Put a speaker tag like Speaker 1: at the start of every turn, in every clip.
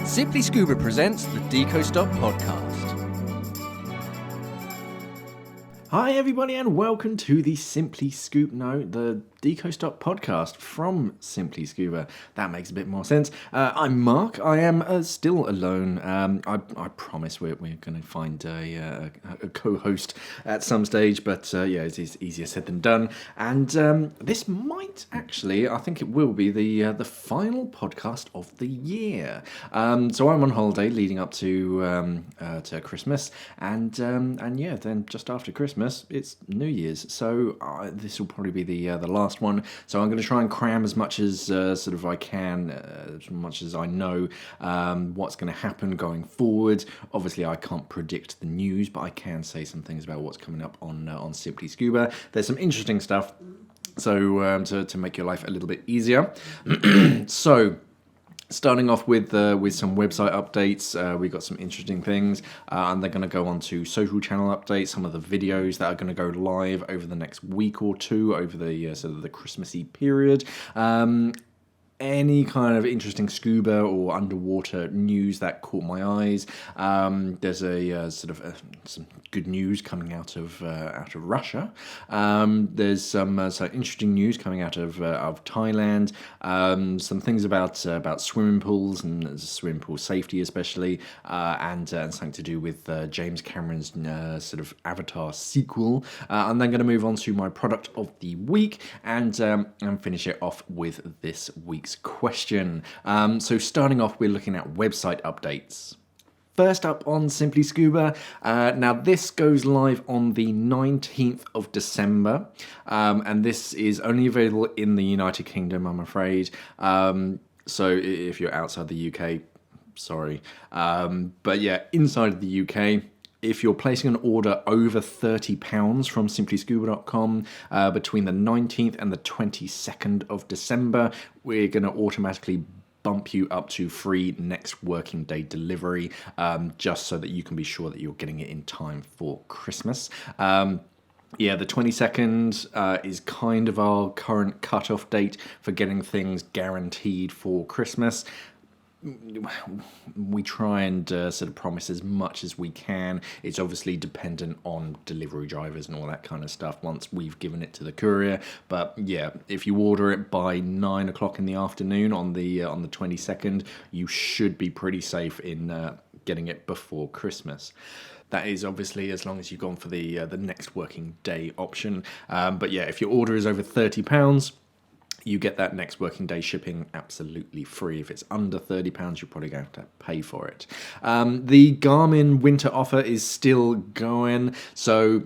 Speaker 1: Simply Scuba presents the Deco Stop podcast.
Speaker 2: Hi everybody and welcome to the Simply the Deco Stop podcast from Simply Scuba. That makes a bit more sense. I'm Mark. I am still alone. I promise we're going to find a co-host at some stage, but it is easier said than done. And this might actually, I think it will be the final podcast of the year. So I'm on holiday leading up to Christmas, and then just after Christmas it's New Year's. So this will probably be the last one. So I'm going to try and cram as much as I can, as much as I know what's going to happen going forward. Obviously, I can't predict the news, but I can say some things about what's coming up on Simply Scuba. There's some interesting stuff, so to make your life a little bit easier. So, starting off with some website updates, we've got some interesting things, and they're going to go on to social channel updates, some of the videos that are going to go live over the next week or two, over the the Christmassy period. Any kind of interesting scuba or underwater news that caught my eyes. There's some good news coming out of Russia. There's some interesting news coming out of Thailand. Some things about swimming pools and swimming pool safety, especially, and something to do with James Cameron's Avatar sequel. And then going to move on to my product of the week and finish it off with this week's question. So starting off, we're looking at website updates. First up on Simply Scuba, now this goes live on the 19th of December, and this is only available in the United Kingdom, I'm afraid. So if you're outside the UK, sorry. But yeah, inside of the UK, if you're placing an order over £30 from simplyscuba.com between the 19th and the 22nd of December, we're going to automatically bump you up to free next working day delivery, just so that you can be sure that you're getting it in time for Christmas. The 22nd is kind of our current cut-off date for getting things guaranteed for Christmas. We try and promise as much as we can. It's obviously dependent on delivery drivers and all that kind of stuff once we've given it to the courier. But yeah, if you order it by 9 o'clock in the afternoon on the 22nd, you should be pretty safe in getting it before Christmas. That is obviously as long as you've gone for the next working day option. But yeah, if your order is over £30, you get that next working day shipping absolutely free. If it's under £30, you're probably going to have to pay for it. The Garmin winter offer is still going. So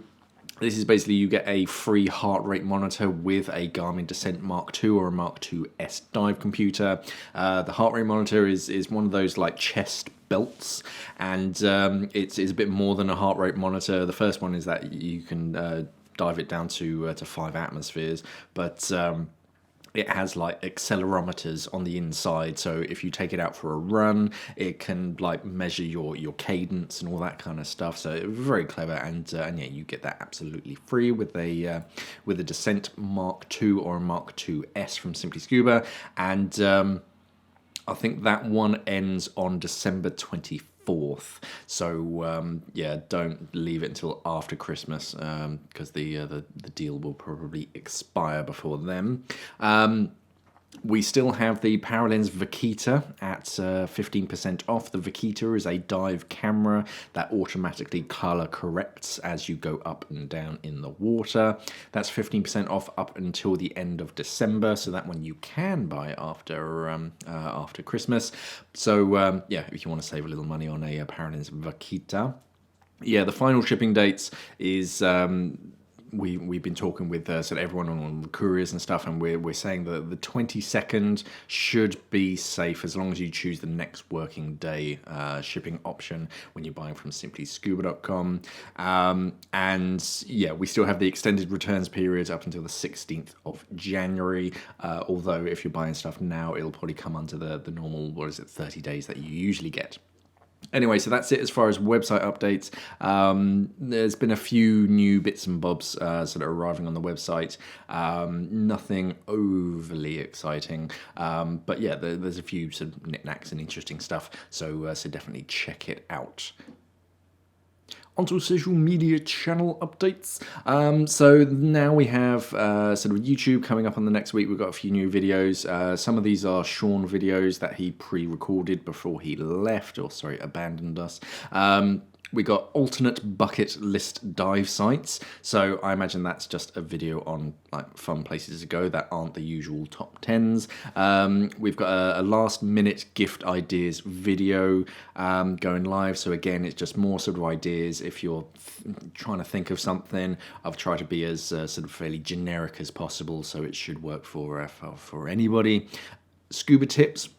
Speaker 2: this is basically you get a free heart rate monitor with a Garmin Descent Mark II or a Mark IIS dive computer. The heart rate monitor is one of those like chest belts, and it's a bit more than a heart rate monitor. The first one is that you can dive it down to 5 atmospheres, but it has like accelerometers on the inside, so if you take it out for a run, it can like measure your cadence and all that kind of stuff. So very clever, and you get that absolutely free with a Descent Mark II or a Mark IIS from Simply Scuba, and I think that one ends on December 24th. So don't leave it until after Christmas, because the deal will probably expire before then. We still have the Paralens Vaquita at 15% off. The Vaquita is a dive camera that automatically color corrects as you go up and down in the water. That's 15% off up until the end of December, so that one you can buy after Christmas. So if you want to save a little money on a Paralens Vaquita. Yeah, the final shipping dates is we've been talking with everyone on the couriers and stuff, and we're saying that the 22nd should be safe as long as you choose the next working day shipping option when you're buying from simplyscuba.com. And yeah, we still have the extended returns period up until the 16th of January. Although if you're buying stuff now, it'll probably come under the normal 30 days that you usually get. Anyway, so that's it as far as website updates. There's been a few new bits and bobs sort of arriving on the website. Nothing overly exciting, but yeah, there's a few sort of knickknacks and interesting stuff. So definitely check it out. Onto social media channel updates. So now we have sort of YouTube coming up on the next week. We've got a few new videos. Some of these are Sean videos that he pre-recorded before he abandoned us. We got alternate bucket list dive sites. So I imagine that's just a video on like fun places to go that aren't the usual top 10s. We've got a last minute gift ideas video going live. So again, it's just more sort of ideas. If you're trying to think of something, I've tried to be as sort of fairly generic as possible. So it should work for anybody. Scuba tips,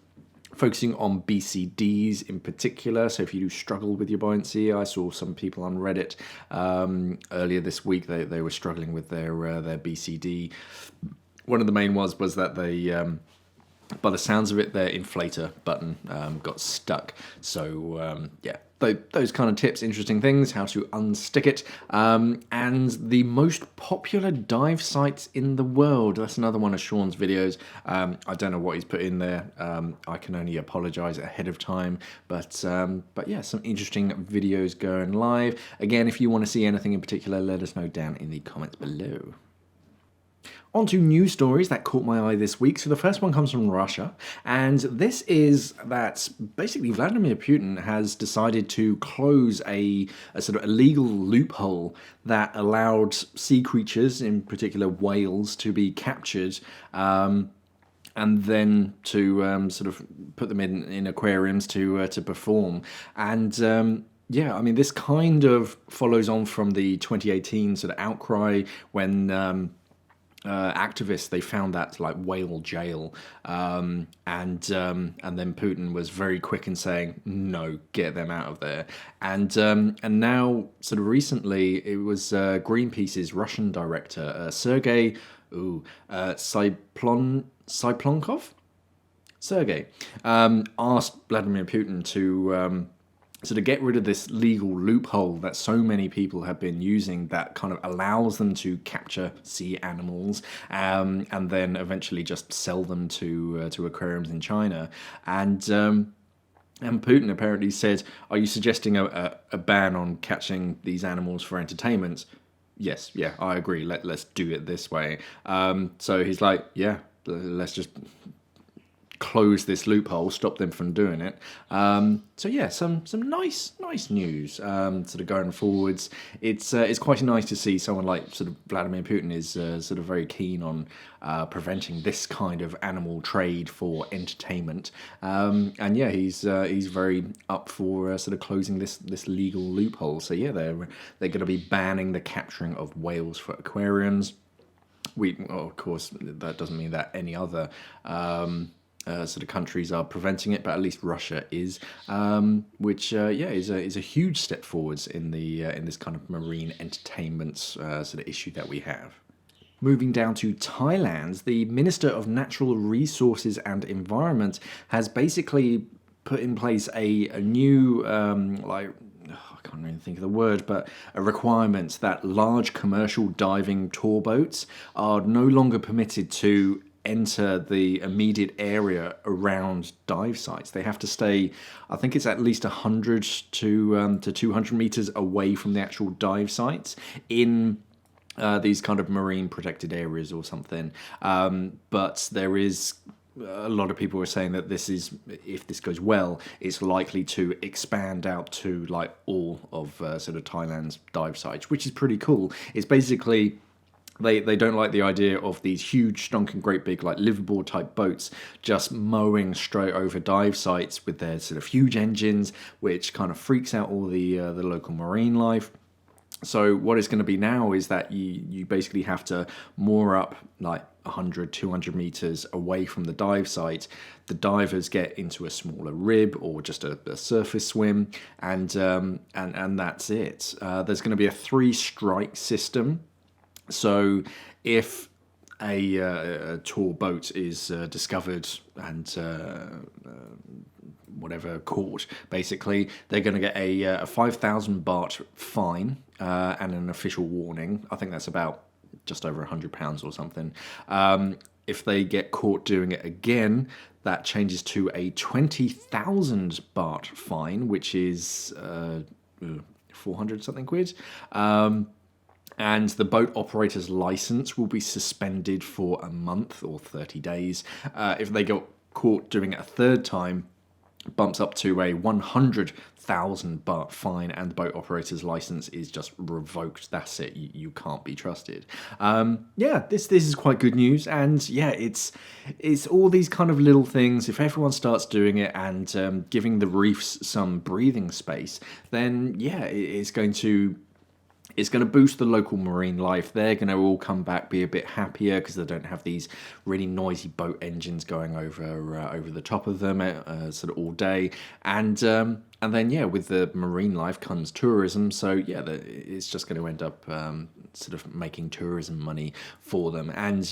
Speaker 2: focusing on BCDs in particular. So if you do struggle with your buoyancy, I saw some people on Reddit earlier this week, they were struggling with their BCD. One of the main was that they, by the sounds of it, their inflator button got stuck. So yeah, those kind of tips, interesting things, how to unstick it. And the most popular dive sites in the world. That's another one of Sean's videos. I don't know what he's put in there. I can only apologize ahead of time. But yeah, some interesting videos going live. Again, if you want to see anything in particular, let us know down in the comments below. On to news stories that caught my eye this week. So the first one comes from Russia, and this is that basically Vladimir Putin has decided to close a sort of illegal loophole that allowed sea creatures, in particular whales, to be captured and then to sort of put them in aquariums to perform. And yeah, I mean, this kind of follows on from the 2018 sort of outcry when activists, they found that like whale jail, and then Putin was very quick in saying no, get them out of there. And now sort of recently it was Greenpeace's Russian director Sergei Sergei asked Vladimir Putin to so to get rid of this legal loophole that so many people have been using that kind of allows them to capture sea animals and then eventually just sell them to aquariums in China. And Putin apparently said, "Are you suggesting a ban on catching these animals for entertainment?" Yes, yeah, I agree. Let's do it this way. So he's like, yeah, let's just close this loophole, stop them from doing it. So yeah, some nice news sort of going forwards. It's quite nice to see someone like sort of Vladimir Putin is sort of very keen on preventing this kind of animal trade for entertainment. And yeah, he's very up for sort of closing this legal loophole. So yeah, they're going to be banning the capturing of whales for aquariums. Of course, that doesn't mean that any other sort of countries are preventing it, but at least Russia is, which is a huge step forwards in this kind of marine entertainment sort of issue that we have. Moving down to Thailand, the Minister of Natural Resources and Environment has basically put in place a new I can't even think of the word, but a requirement that large commercial diving tour boats are no longer permitted to enter the immediate area around dive sites. They have to stay, I think it's at least 100 to 200 meters away from the actual dive sites in these kind of marine protected areas or something. But there is a lot of people are saying that this is, if this goes well, it's likely to expand out to like all of sort of Thailand's dive sites, which is pretty cool. It's basically They don't like the idea of these huge, stonking, great big, like liveaboard type boats just mowing straight over dive sites with their sort of huge engines, which kind of freaks out all the local marine life. So what it's going to be now is that you basically have to moor up like 100, 200 meters away from the dive site. The divers get into a smaller rib or just a surface swim, and that's it. There's going to be a 3-strike system. So if a tour boat is discovered and whatever court, basically, they're going to get a 5,000 baht fine and an official warning. I think that's about just over £100 or something. If they get caught doing it again, that changes to a 20,000 baht fine, which is 400 something quid. And the boat operator's license will be suspended for a month or 30 days. If they get caught doing it a third time, bumps up to a 100,000 baht fine, and the boat operator's license is just revoked. That's it. You can't be trusted. This is quite good news, and it's all these kind of little things. If everyone starts doing it and giving the reefs some breathing space, then it's going to boost the local marine life. They're going to all come back, be a bit happier because they don't have these really noisy boat engines going over the top of them sort of all day. And then with the marine life comes tourism. So it's just going to end up sort of making tourism money for them. And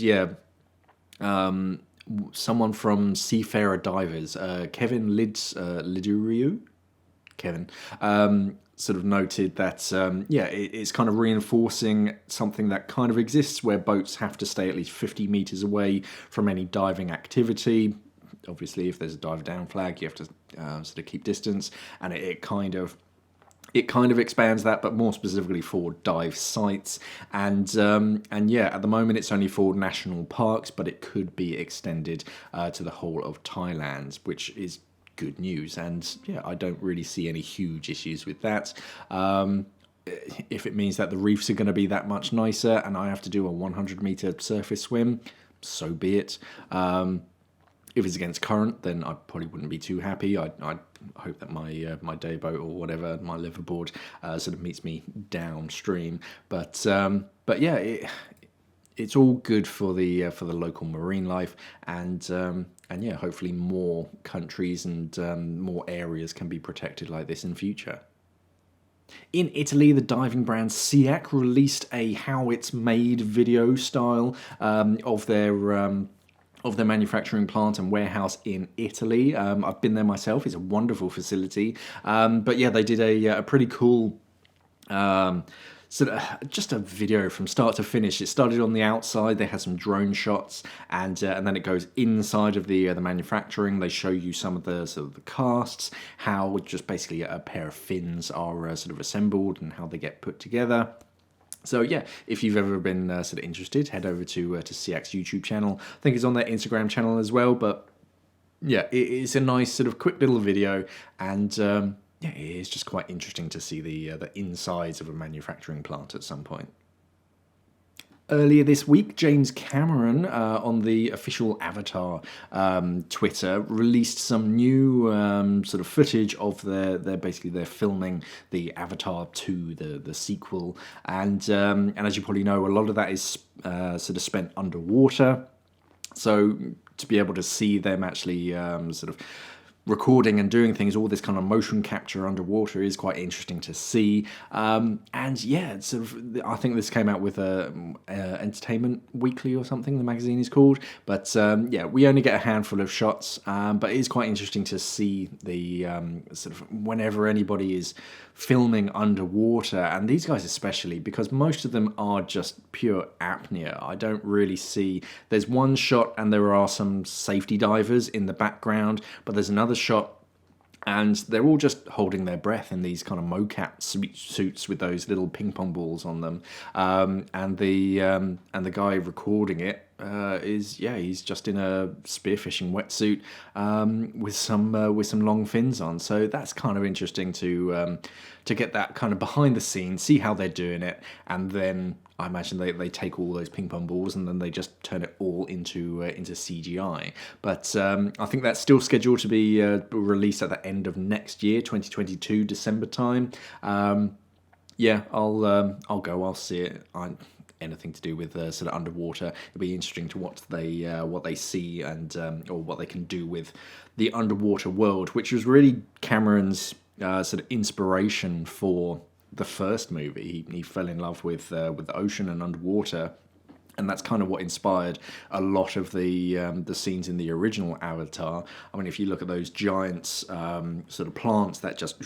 Speaker 2: someone from Seafarer Divers, Kevin Liduriu, sort of noted that, it's kind of reinforcing something that kind of exists, where boats have to stay at least 50 metres away from any diving activity. Obviously, if there's a dive down flag, you have to sort of keep distance, and it kind of expands that, but more specifically for dive sites. And at the moment it's only for national parks, but it could be extended to the whole of Thailand, which is good news. And I don't really see any huge issues with that. If it means that the reefs are going to be that much nicer and I have to do a 100-meter surface swim, so be it. If it's against current, then I probably wouldn't be too happy. I hope that my day boat or whatever, my liveaboard, sort of meets me downstream. But it's all good for the local marine life, and hopefully more countries and more areas can be protected like this in future. In Italy, the diving brand Siac released a how it's made video style of their manufacturing plant and warehouse in Italy. I've been there myself. It's a wonderful facility. They did a pretty cool just a video from start to finish. It started on the outside. They had some drone shots, and then it goes inside of the manufacturing. They show you some of the casts, how just basically a pair of fins are sort of assembled and how they get put together. So if you've ever been sort of interested, head over to Siac's YouTube channel. I think it's on their Instagram channel as well. But it's a nice sort of quick little video, and it is just quite interesting to see the insides of a manufacturing plant at some point. Earlier this week, James Cameron on the official Avatar Twitter released some new sort of footage of their filming the Avatar 2, the sequel, and as you probably know, a lot of that is sort of spent underwater. So to be able to see them actually sort of recording and doing things, all this kind of motion capture underwater, is quite interesting to see. Sort of, I think this came out with Entertainment Weekly or something, the magazine is called. But we only get a handful of shots, but it is quite interesting to see the sort of whenever anybody is filming underwater, and these guys especially, because most of them are just pure apnea. I don't really see, there's one shot and there are some safety divers in the background, but there's another shot and they're all just holding their breath in these kind of mocap suits with those little ping pong balls on them, and the guy recording it he's just in a spearfishing wetsuit with some long fins on. So that's kind of interesting to get that kind of behind the scenes, see how they're doing it, and then I imagine they take all those ping pong balls and then they just turn it all into CGI. But I think that's still scheduled to be released at the end of next year, 2022, December time. I'll go. I'll see it. Anything to do with sort of underwater, it'll be interesting to what they see and or what they can do with the underwater world, which was really Cameron's sort of inspiration for the first movie. He fell in love with the ocean and underwater, And that's kind of what inspired a lot of the scenes in the original Avatar. I mean, if you look at those giant sort of plants that just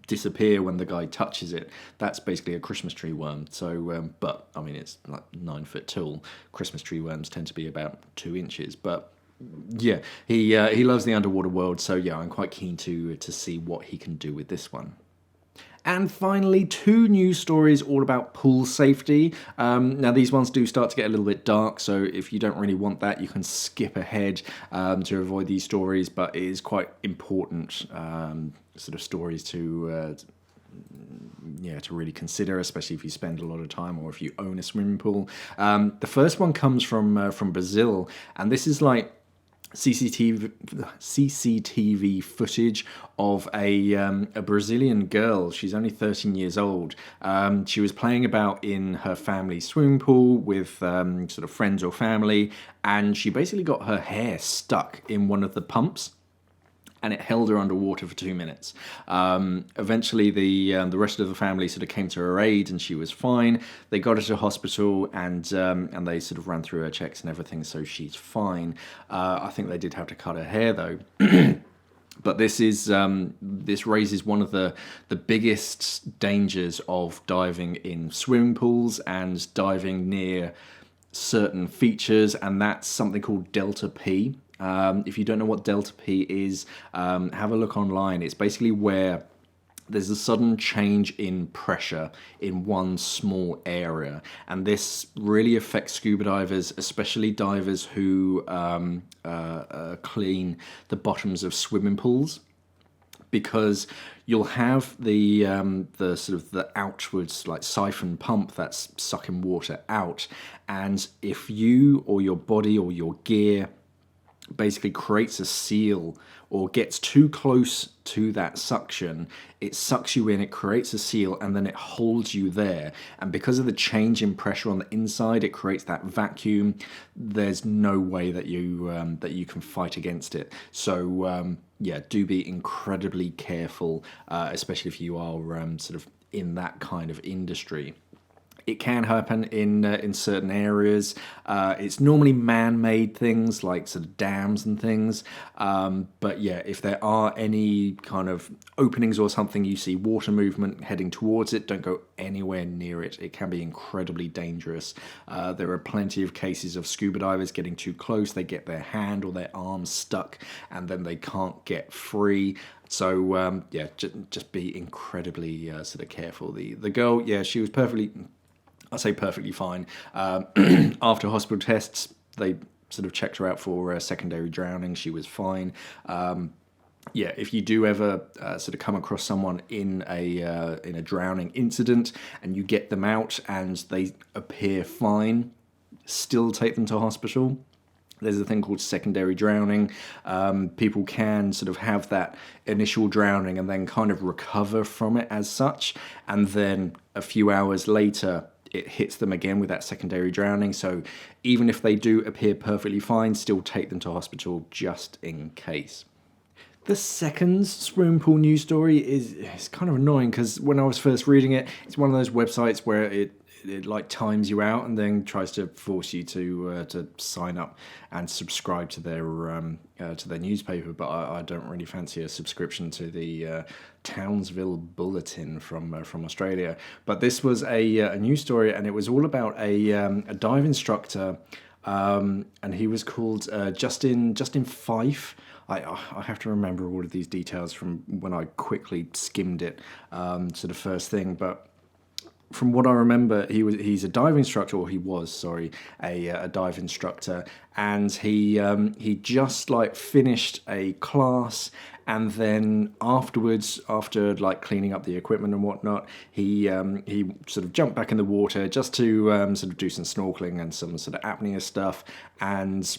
Speaker 2: disappear when the guy touches it, that's basically a Christmas tree worm. So, but I mean, it's like 9 foot tall. Christmas tree worms tend to be about 2 inches. But yeah, he loves the underwater world. So yeah, I'm quite keen to see what he can do with this one. And finally, 2 news stories all about pool safety. Now, these ones do start to get a little bit dark, so if you don't really want that, you can skip ahead to avoid these stories, but it is quite important sort of stories to really consider, especially if you spend a lot of time or if you own a swimming pool. The first one comes from Brazil, and this is like CCTV footage of a Brazilian girl. She's only 13 years old. She was playing about in her family's swimming pool with sort of friends or family, and she basically got her hair stuck in one of the pumps, and it held her underwater for 2 minutes. Eventually, the rest of the family sort of came to her aid, and she was fine. They got her to hospital, and they sort of ran through her checks and everything, so she's fine. I think they did have to cut her hair, though. But this raises one of the biggest dangers of diving in swimming pools and diving near certain features, and that's something called delta P. If you don't know what delta P is, have a look online. It's basically where there's a sudden change in pressure in one small area, and this really affects scuba divers, especially divers who clean the bottoms of swimming pools, because you'll have the sort of the outwards like siphon pump that's sucking water out, and if you or your body or your gear basically creates a seal or gets too close to that suction, it sucks you in, it creates a seal, and then it holds you there. And because of the change in pressure on the inside, it creates that vacuum. There's no way that you can fight against it. So do be incredibly careful, especially if you are sort of in that kind of industry. It can happen in certain areas. It's normally man-made things like sort of dams and things. But yeah, if there are any kind of openings or something, you see water movement heading towards it, don't go anywhere near it. It can be incredibly dangerous. There are plenty of cases of scuba divers getting too close. They get their hand or their arm stuck, and then they can't get free. So just be incredibly sort of careful. The girl, she was perfectly fine. After hospital tests, they sort of checked her out for secondary drowning. She was fine. If you do ever sort of come across someone in a drowning incident and you get them out and they appear fine, still take them to hospital. There's a thing called secondary drowning. People can sort of have that initial drowning and then kind of recover from it as such, and then a few hours later it hits them again with that secondary drowning. So even if they do appear perfectly fine, still take them to hospital just in case. The second swimming pool news story is kind of annoying, because when I was first reading it, it's one of those websites where it like times you out and then tries to force you to sign up and subscribe to their newspaper. But I don't really fancy a subscription to the Townsville Bulletin from Australia. But this was a news story, and it was all about a dive instructor, and he was called Justin Fyfe. I have to remember all of these details from when I quickly skimmed it to the first thing, but from what I remember, he's a dive instructor, or he was, a dive instructor, and he just like finished a class, and then afterwards, after like cleaning up the equipment and whatnot, he sort of jumped back in the water just to sort of do some snorkeling and some sort of apnea stuff. And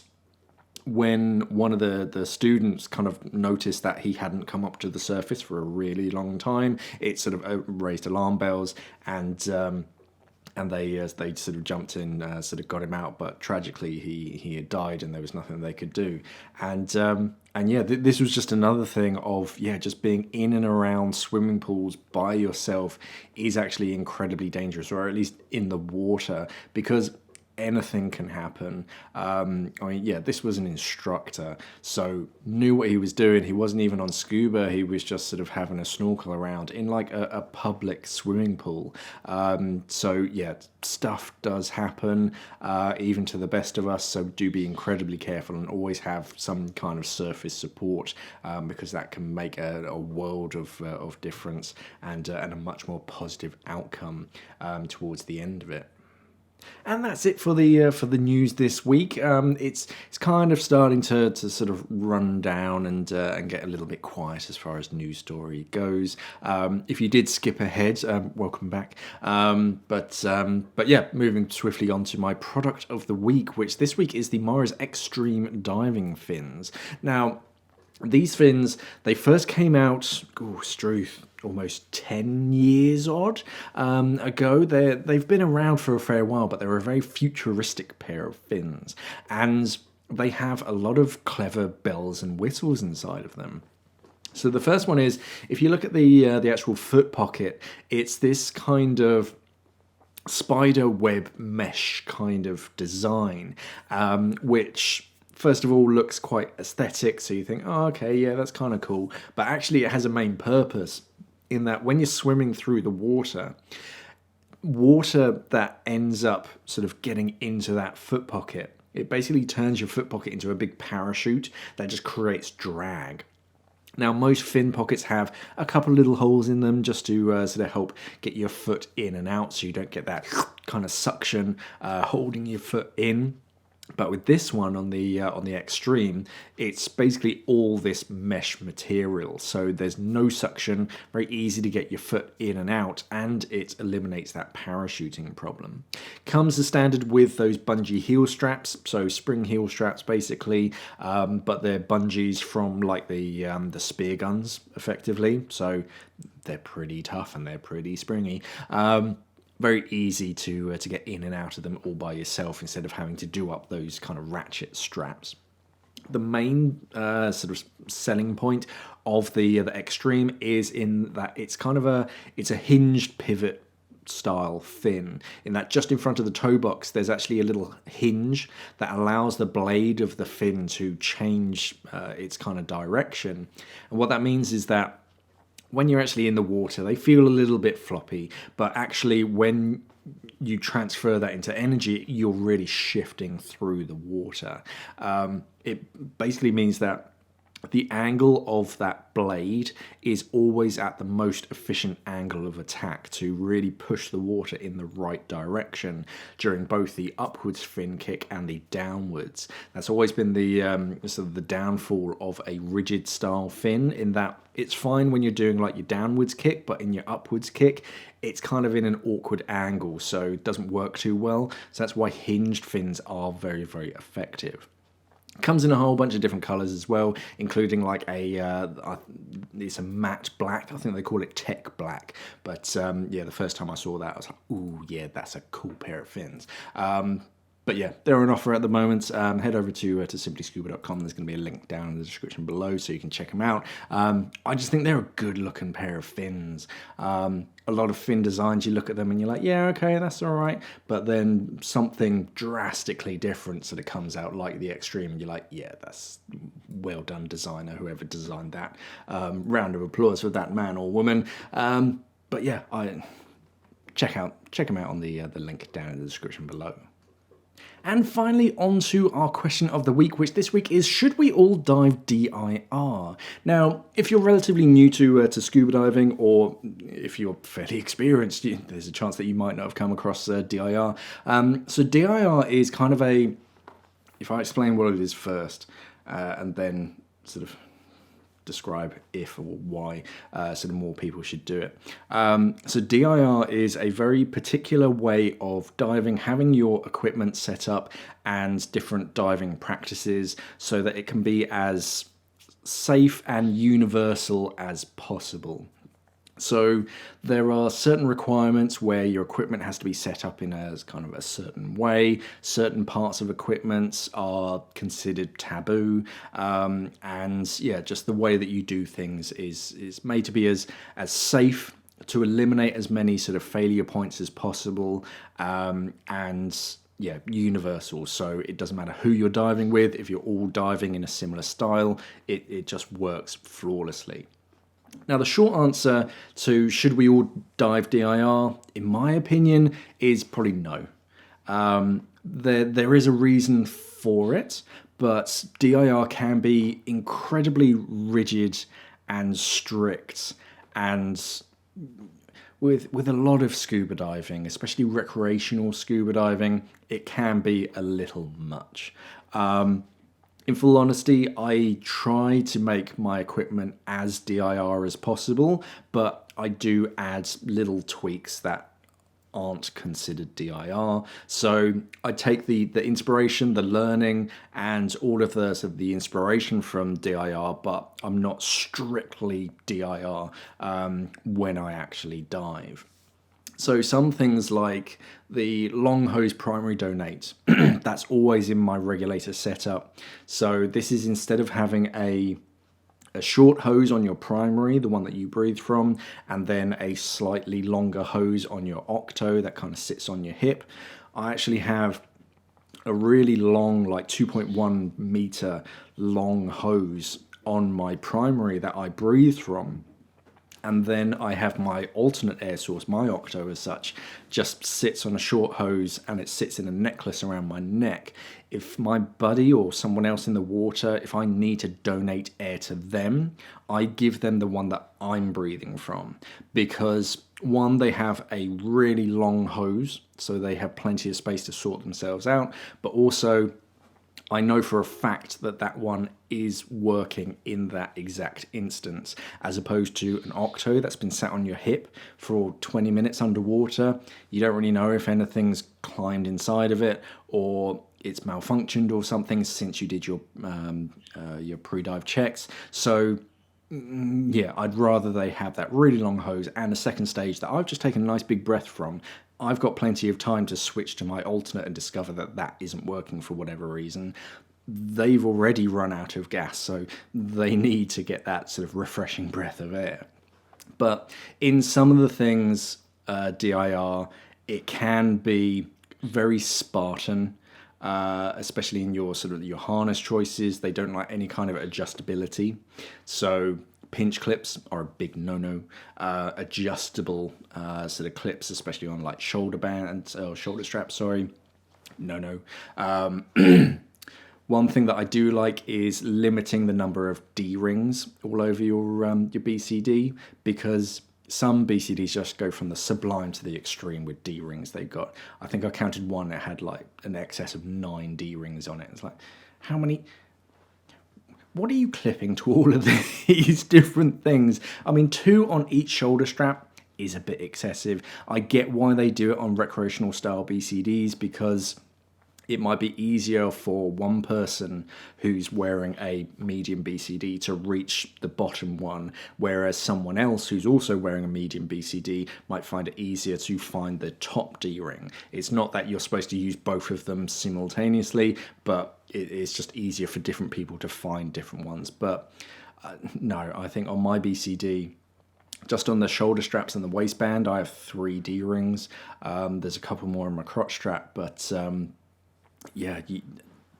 Speaker 2: when one of the students kind of noticed that he hadn't come up to the surface for a really long time, it sort of raised alarm bells, and they sort of jumped in, sort of got him out, but tragically he had died, and there was nothing they could do. And this was just another thing of just being in and around swimming pools by yourself is actually incredibly dangerous, or at least in the water, because anything can happen. This was an instructor, so knew what he was doing. He wasn't even on scuba. He was just sort of having a snorkel around in like a public swimming pool. Stuff does happen, even to the best of us. So do be incredibly careful and always have some kind of surface support, because that can make a world of difference and a much more positive outcome towards the end of it. And that's it for the news this week. It's kind of starting to sort of run down and get a little bit quiet as far as news story goes. If you did skip ahead, welcome back. Moving swiftly on to my product of the week, which this week is the Mars Extreme diving fins. Now, these fins, they first came out, almost 10 years odd ago. They've been around for a fair while, but they're a very futuristic pair of fins. And they have a lot of clever bells and whistles inside of them. So the first one is, if you look at the actual foot pocket, it's this kind of spider web mesh kind of design, which first of all looks quite aesthetic, so you think, oh, okay, yeah, that's kind of cool. But actually it has a main purpose in that when you're swimming through the water that ends up sort of getting into that foot pocket, it basically turns your foot pocket into a big parachute that just creates drag. Now, most fin pockets have a couple little holes in them just to sort of help get your foot in and out, so you don't get that kind of suction holding your foot in. But with this one on the Extreme, it's basically all this mesh material. So there's no suction, very easy to get your foot in and out, and it eliminates that parachuting problem. Comes as standard with those bungee heel straps, so spring heel straps basically, but they're bungees from like the spear guns, effectively. So they're pretty tough and they're pretty springy. Very easy to get in and out of them all by yourself instead of having to do up those kind of ratchet straps. The main sort of selling point of the Extreme is in that it's kind of a hinged pivot style fin, in that just in front of the toe box there's actually a little hinge that allows the blade of the fin to change its kind of direction. And what that means is that when you're actually in the water, they feel a little bit floppy, but actually when you transfer that into energy, you're really shifting through the water. It basically means that the angle of that blade is always at the most efficient angle of attack to really push the water in the right direction during both the upwards fin kick and the downwards. That's always been the sort of the downfall of a rigid style fin, in that it's fine when you're doing like your downwards kick, but in your upwards kick, it's kind of in an awkward angle, so it doesn't work too well. So that's why hinged fins are very, very effective. Comes in a whole bunch of different colours as well, including like it's a matte black. I think they call it tech black. But the first time I saw that, I was like, ooh, yeah, that's a cool pair of fins. But yeah, they're on offer at the moment. Head over to simplyscuba.com. There's going to be a link down in the description below so you can check them out. I just think they're a good looking pair of fins. A lot of fin designs, you look at them and you're like, yeah, okay, that's all right. But then something drastically different sort of comes out, like the Extreme, and you're like, yeah, that's well done, designer, whoever designed that. Round of applause for that man or woman. But yeah, check them out on the link down in the description below. And finally, on to our question of the week, which this week is, should we all dive DIR? Now, if you're relatively new to scuba diving, or if you're fairly experienced, there's a chance that you might not have come across DIR. So DIR is kind of if I explain what it is first, and then sort of describe if or why sort of more people should do it. So DIR is a very particular way of diving, having your equipment set up and different diving practices so that it can be as safe and universal as possible. So there are certain requirements where your equipment has to be set up in a kind of a certain way. Certain parts of equipment are considered taboo, and yeah, just the way that you do things is made to be as safe, to eliminate as many sort of failure points as possible, and universal. So it doesn't matter who you're diving with. If you're all diving in a similar style, it just works flawlessly. Now, the short answer to should we all dive DIR, in my opinion, is probably no. There is a reason for it, but DIR can be incredibly rigid and strict, and with a lot of scuba diving, especially recreational scuba diving, it can be a little much. In full honesty, I try to make my equipment as DIR as possible, but I do add little tweaks that aren't considered DIR. So I take the inspiration, the learning, and all of the inspiration from DIR, but I'm not strictly DIR when I actually dive. So some things like the long hose primary donate, that's always in my regulator setup. So this is instead of having a short hose on your primary, the one that you breathe from, and then a slightly longer hose on your octo that kind of sits on your hip, I actually have a really long, like 2.1 meter long hose on my primary that I breathe from. And then I have my alternate air source, my octo as such, just sits on a short hose and it sits in a necklace around my neck. If my buddy or someone else in the water, if I need to donate air to them, I give them the one that I'm breathing from. Because one, they have a really long hose, so they have plenty of space to sort themselves out, but also I know for a fact that that one is working in that exact instance, as opposed to an octo that's been sat on your hip for 20 minutes underwater. You don't really know if anything's climbed inside of it or it's malfunctioned or something since you did your pre-dive checks. So yeah, I'd rather they have that really long hose and a second stage that I've just taken a nice big breath from. I've got plenty of time to switch to my alternate and discover that that isn't working for whatever reason. They've already run out of gas, so they need to get that sort of refreshing breath of air. But in some of the things, DIR, it can be very Spartan, especially in your your harness choices. They don't like any kind of adjustability. So pinch clips are a big no-no. Adjustable clips, especially on like shoulder bands or shoulder straps, no. One thing that I do like is limiting the number of D-rings all over your BCD, because some BCDs just go from the sublime to the extreme with D-rings they've got. I think I counted one that had like an excess of 9 D-rings on it. It's like, how many? What are you clipping to all of these different things? I mean, 2 on each shoulder strap is a bit excessive. I get why they do it on recreational style BCDs, because it might be easier for one person who's wearing a medium BCD to reach the bottom one, whereas someone else who's also wearing a medium BCD might find it easier to find the top D-ring. It's not that you're supposed to use both of them simultaneously, but it's just easier for different people to find different ones. But no, I think on my BCD, just on the shoulder straps and the waistband, I have 3 D-rings. There's a couple more in my crotch strap, but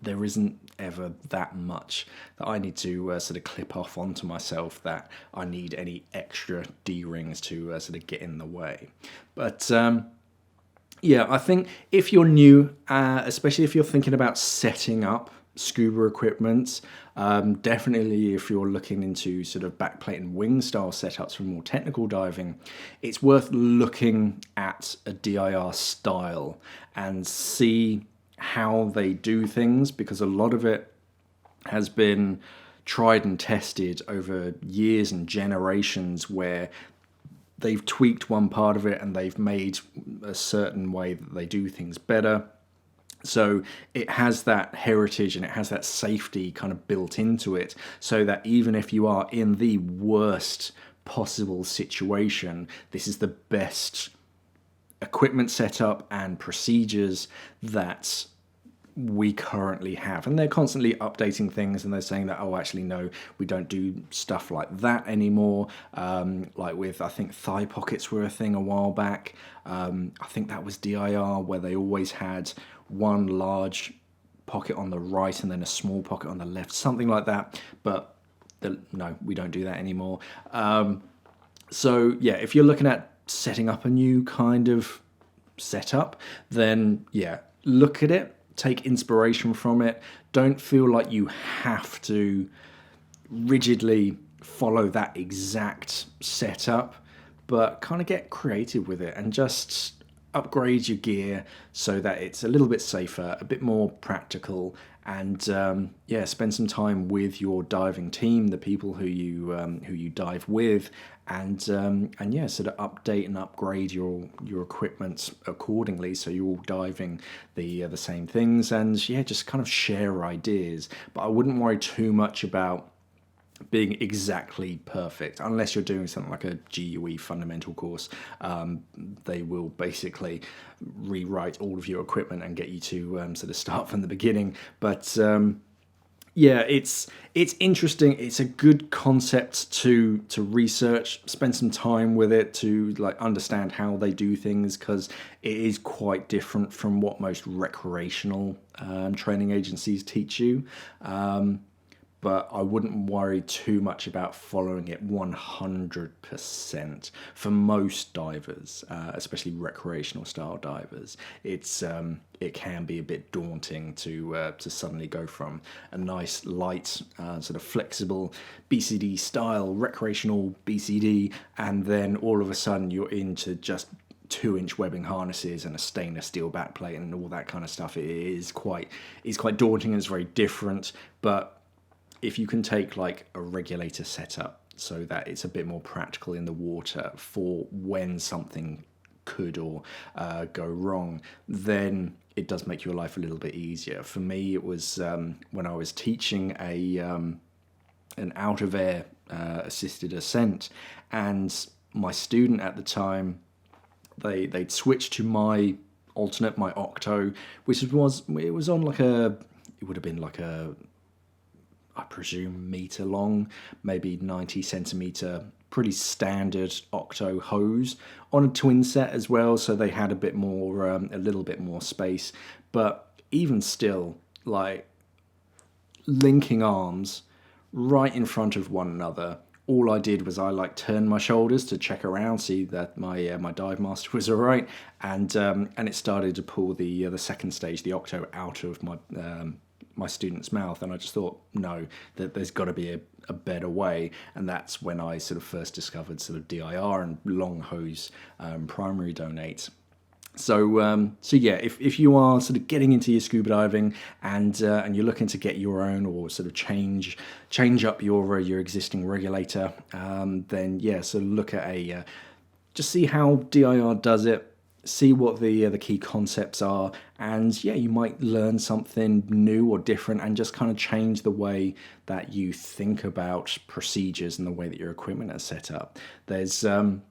Speaker 2: there isn't ever that much that I need to clip off onto myself that I need any extra D-rings to get in the way. But I think if you're new, especially if you're thinking about setting up scuba equipment, definitely if you're looking into backplate and wing style setups for more technical diving, it's worth looking at a DIR style and see how they do things, because a lot of it has been tried and tested over years and generations, where they've tweaked one part of it and they've made a certain way that they do things better. So it has that heritage and it has that safety kind of built into it, so that even if you are in the worst possible situation, this is the best equipment setup and procedures that we currently have. And they're constantly updating things, and they're saying that, oh, actually, no, we don't do stuff like that anymore. Like with, I think thigh pockets were a thing a while back. I think that was DIR, where they always had one large pocket on the right and then a small pocket on the left, something like that. But no, we don't do that anymore. So yeah, if you're looking at setting up a new kind of setup, then yeah, look at it, take inspiration from it. Don't feel like you have to rigidly follow that exact setup, but kind of get creative with it and just upgrade your gear so that it's a little bit safer, a bit more practical, and spend some time with your diving team, the people who you dive with, and sort of update and upgrade your equipment accordingly, so you're all diving the same things, and yeah, just kind of share ideas. But I wouldn't worry too much about being exactly perfect unless you're doing something like a GUE fundamental course. They will basically rewrite all of your equipment and get you to sort of start from the beginning. But it's interesting. It's a good concept to research, spend some time with it, to like understand how they do things, because it is quite different from what most recreational training agencies teach you. But I wouldn't worry too much about following it 100% for most divers, especially recreational style divers. It can be a bit daunting to suddenly go from a nice light, sort of flexible BCD style recreational BCD, and then all of a sudden you're into just 2-inch webbing harnesses and a stainless steel backplate and all that kind of stuff. It is quite daunting, and it's very different. But if you can take like a regulator setup so that it's a bit more practical in the water for when something could or go wrong, then it does make your life a little bit easier. For me, it was when I was teaching an out of air assisted ascent, and my student at the time, they'd switched to my alternate, my Octo, which was on like it would have been like I presume meter long, maybe 90 centimeter, pretty standard Octo hose on a twin set as well. So they had a little bit more space, but even still, like linking arms right in front of one another. All I did was I turned my shoulders to check around, see that my dive master was all right, and it started to pull the second stage, the Octo, out of my student's mouth, and I just thought, no, that there's got to be a better way. And that's when I sort of first discovered sort of DIR and long hose primary donate. So yeah, if you are sort of getting into your scuba diving and you're looking to get your own, or sort of change up your existing regulator, then yeah, so look at just see how DIR does it. See what the key concepts are, and yeah, you might learn something new or different, and just kind of change the way that you think about procedures and the way that your equipment is set up. There's no,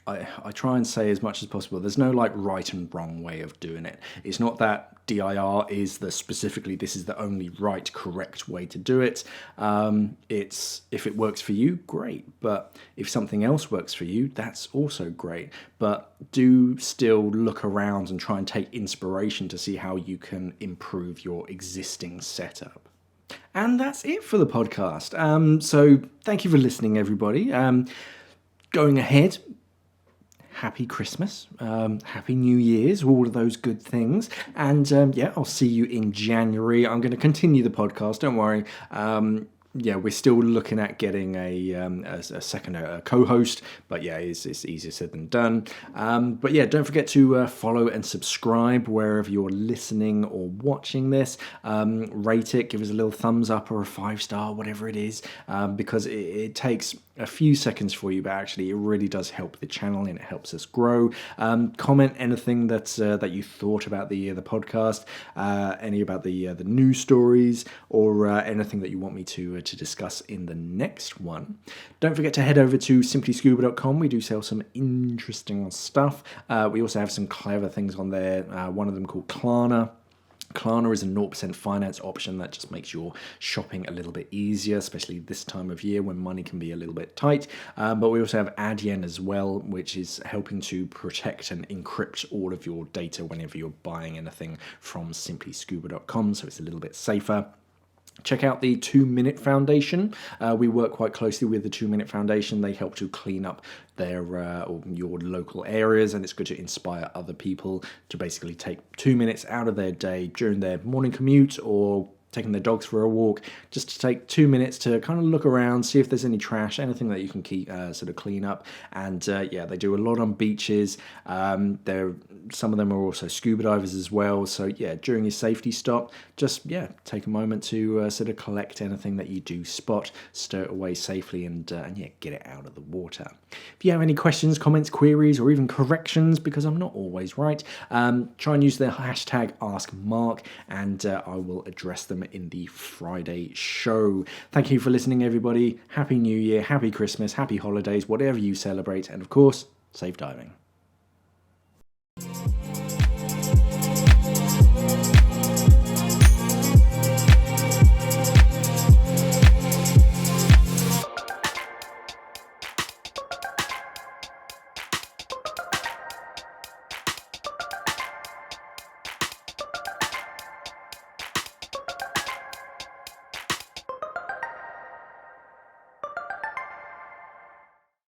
Speaker 2: I try and say as much as possible, there's no like right and wrong way of doing it. It's not that DIR is specifically this is the only right, correct way to do it. It's, if it works for you, great. But if something else works for you, that's also great. But do still look around and try and take inspiration to see how you can improve your existing setup. And that's it for the podcast. So thank you for listening, everybody. Going ahead, happy Christmas, happy New Year's, all of those good things. And I'll see you in January. I'm going to continue the podcast, don't worry. We're still looking at getting a second co-host, but yeah, it's easier said than done. But yeah, don't forget to follow and subscribe wherever you're listening or watching this. Rate it, give us a little thumbs up or a 5-star, whatever it is, because it takes a few seconds for you, but actually it really does help the channel and it helps us grow. Comment anything that you thought about the podcast, any about the news stories, or anything that you want me to discuss in the next one. Don't forget to head over to simplyscuba.com. We do sell some interesting stuff. We also have some clever things on there. One of them called Klarna. Klarna is a 0% finance option that just makes your shopping a little bit easier, especially this time of year when money can be a little bit tight. But we also have Adyen as well, which is helping to protect and encrypt all of your data whenever you're buying anything from simplyscuba.com, so it's a little bit safer. Check out the 2 Minute Foundation. We work quite closely with the 2 Minute Foundation. They help to clean up their or your local areas, and it's good to inspire other people to basically take 2 minutes out of their day during their morning commute or taking their dogs for a walk, just to take 2 minutes to kind of look around, see if there's any trash, anything that you can keep sort of clean up. And they do a lot on beaches. Some of them are also scuba divers as well. So yeah, during your safety stop, just take a moment to sort of collect anything that you do spot, stow it away safely, and get it out of the water. If you have any questions, comments, queries, or even corrections, because I'm not always right, try and use the hashtag #AskMark, and I will address them in the Friday show. Thank you for listening, everybody. Happy New Year, happy Christmas, happy holidays, whatever you celebrate, and of course, safe diving.